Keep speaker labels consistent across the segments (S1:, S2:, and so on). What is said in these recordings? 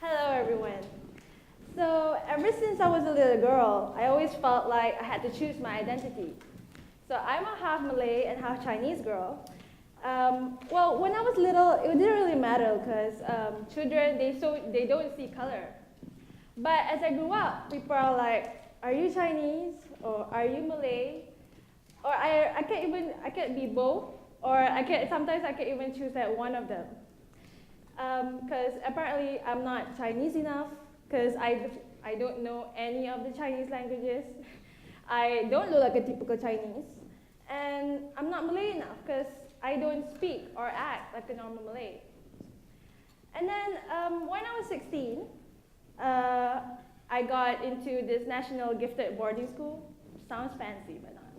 S1: Hello, everyone. So, ever since I was a little girl, I always felt like I had to choose my identity. So, I'm a half Malay and half Chinese girl. Well, when I was little, it didn't really matter because children, they don't see color. But as I grew up, people are like, are you Chinese? Or are you Malay? Or I can't be both. Or sometimes I can't even choose like one of them. Because apparently I'm not Chinese enough, because I don't know any of the Chinese languages. I don't look like a typical Chinese. And I'm not Malay enough, because I don't speak or act like a normal Malay. And then when I was 16, I got into this national gifted boarding school. Sounds fancy, but not.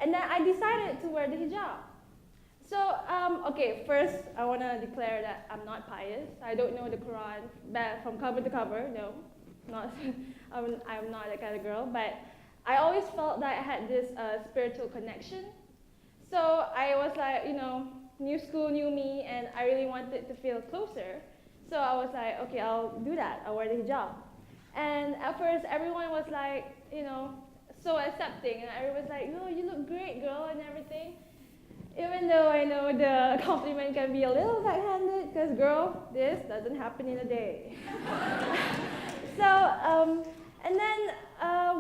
S1: And then I decided to wear the hijab. So, okay, first I want to declare that I'm not pious. I don't know the Quran from cover to cover, no. Not, I'm not that kind of girl, but I always felt that I had this spiritual connection. So I was like, new school, new me, and I really wanted to feel closer. So I was like, okay, I'll do that. I'll wear the hijab. And at first, everyone was like, so accepting, and everyone was like, you look great, girl, and everything. Even though I know the compliment can be a little backhanded, because girl, this doesn't happen in a day. So, and then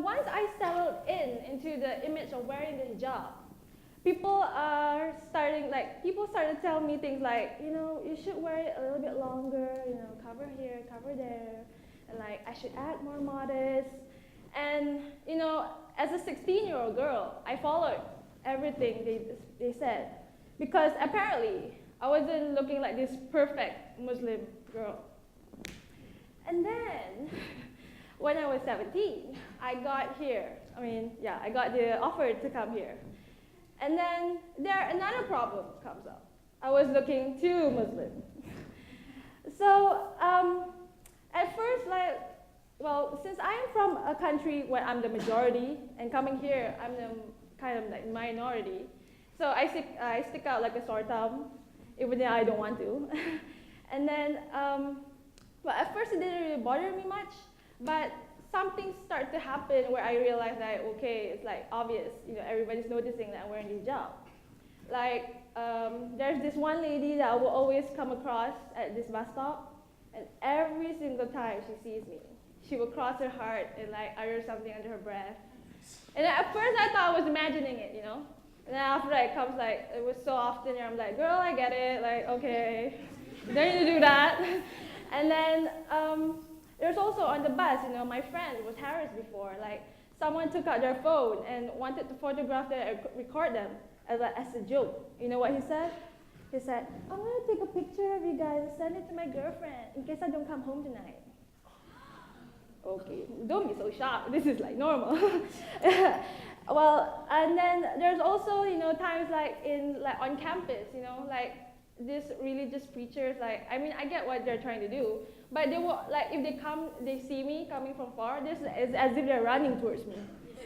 S1: once I settled into the image of wearing the hijab, people started telling me things like, you should wear it a little bit longer, cover here, cover there, and like I should act more modest. And as a 16-year-old girl, I followed everything they said, because apparently I wasn't looking like this perfect Muslim girl. And then when I was 17, I got the offer to come here. And then another problem comes up. I was looking too Muslim. So at first, since I am from a country where I'm the majority, and coming here, I'm the kind of like minority. So I stick out like a sore thumb, even though I don't want to. And then, well, at first it didn't really bother me much, but something started to happen where I realized that, okay, it's like obvious, everybody's noticing that I'm wearing the hijab. Like, there's this one lady that I will always come across at this bus stop, and every single time she sees me, she will cross her heart and like utter something under her breath. And at first I thought I was imagining it, And then after that it comes like, it was so often, and I'm like, girl, I get it, like, okay, you don't need to do that. And then there's also on the bus, my friend was harassed before, like someone took out their phone and wanted to photograph them and record them as a joke. You know what he said? He said, I'm gonna take a picture of you guys and send it to my girlfriend in case I don't come home tonight. Okay, don't be so shocked. This is like normal. Well, and then there's also times like on campus, like these religious preachers. Like, I mean, I get what they're trying to do, but they will like if they see me coming from far, this is as if they're running towards me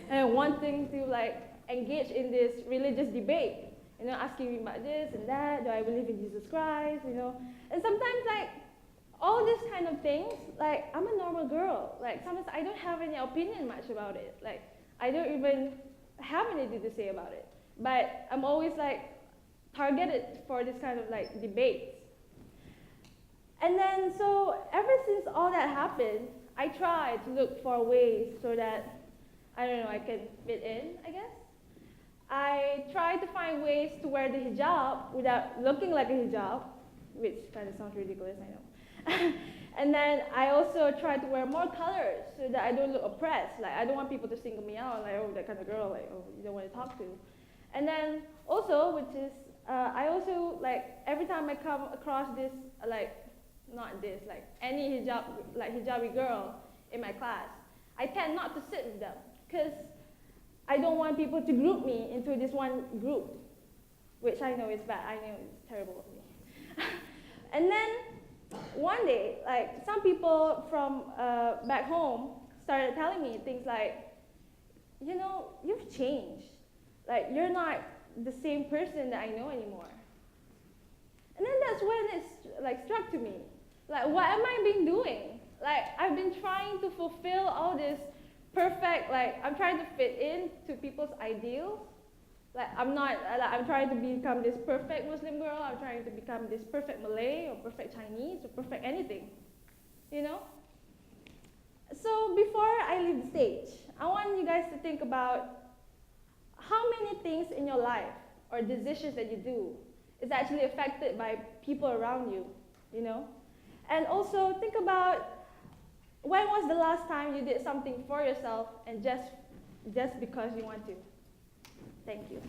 S1: and wanting to like engage in this religious debate. Asking me about this and that. Do I believe in Jesus Christ? And sometimes like. All these kind of things, like, I'm a normal girl. Like, sometimes I don't have any opinion much about it. Like, I don't even have anything to say about it. But I'm always, like, targeted for this kind of, like, debates. And then, so, ever since all that happened, I tried to look for ways so that, I don't know, I can fit in, I guess. I tried to find ways to wear the hijab without looking like a hijab, which kind of sounds ridiculous, I know. And then I also try to wear more colors so that I don't look oppressed. Like, I don't want people to single me out, like, oh, that kind of girl, like, oh, you don't want to talk to. And then also, which is, I also, like, every time I come across this, like, not this, like, any hijabi girl in my class, I tend not to sit with them because I don't want people to group me into this one group, which I know is bad. I know it's terrible of me. And then, one day, like, some people from back home started telling me things like, you've changed. Like, you're not the same person that I know anymore. And then that's when it like struck to me. Like, what am I been doing? Like, I've been trying to fulfill all this perfect, like, I'm trying to fit in to people's ideals. Like, I'm trying to become this perfect Muslim girl, I'm trying to become this perfect Malay, or perfect Chinese, or perfect anything, you know? So before I leave the stage, I want you guys to think about how many things in your life, or decisions that you do, is actually affected by people around you, you know? And also think about, when was the last time you did something for yourself and just because you want to? Thank you.